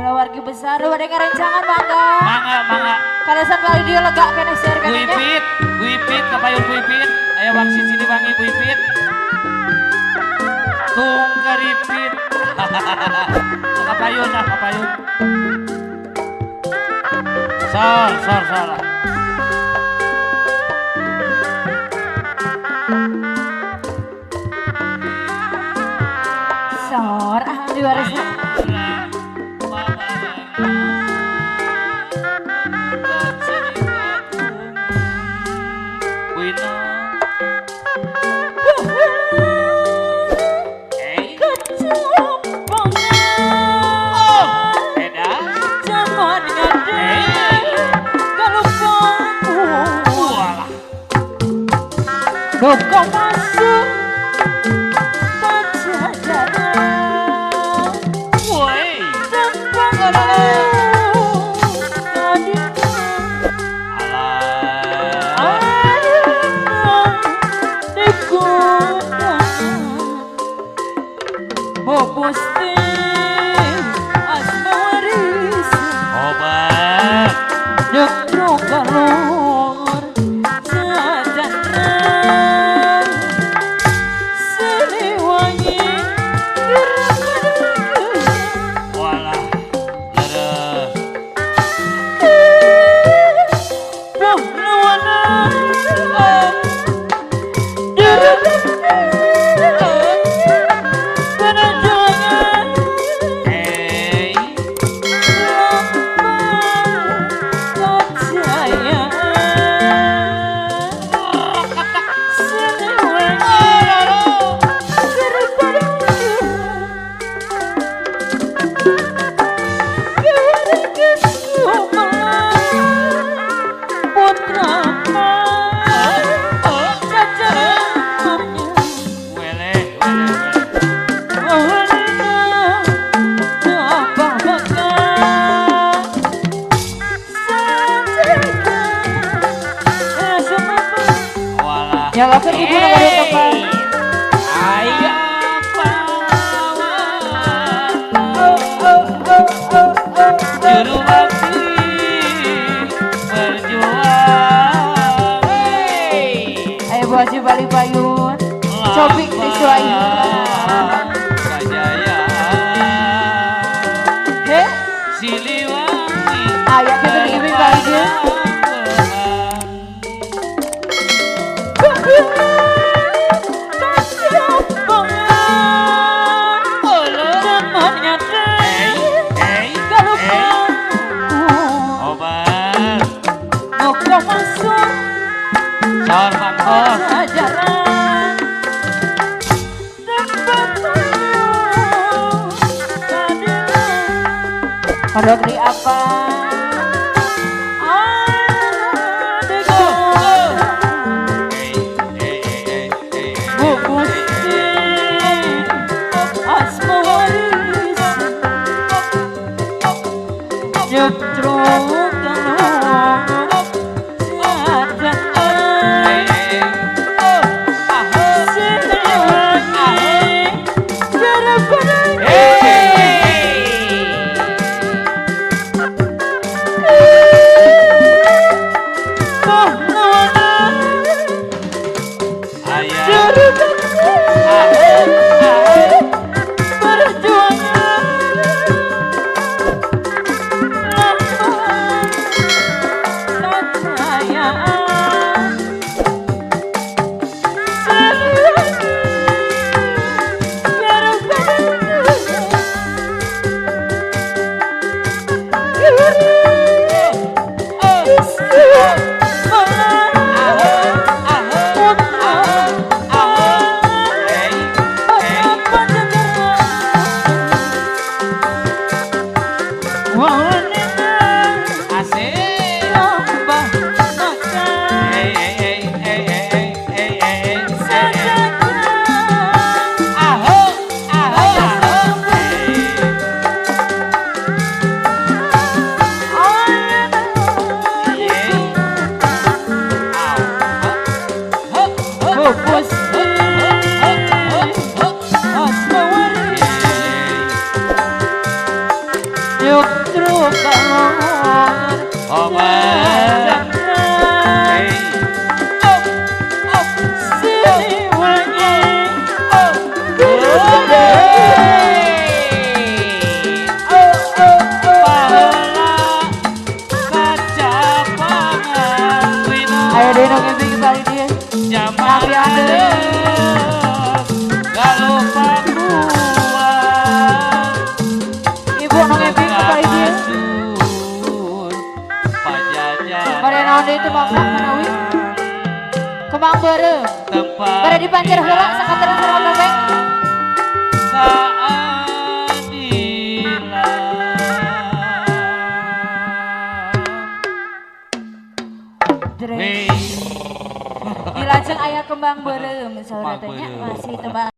Wargi besar ada ngarencangan mangga. Mangga. Kalesan kali dia lega kene share Bu Ipit, kapayun Bu Ipit. Ayo bang sini wangi Bu Ipit. Tung keripit. Kapayun. Sor. Sor, juara sih. Kau masuk pacaran, woi, tanpa obat, yang akan ibu negara tempat. Ayo juru bakti berjuang. Ayo Bu Haji Bali Payun, copik disuai. Kajaya Siliwangi. Ayo kita dikirim aja. Kalau beli apa? dipanjer heula sakateran sarua kabeh. Keadilan. Dilajeng aya kembang beureum saudara teh nya masih tebal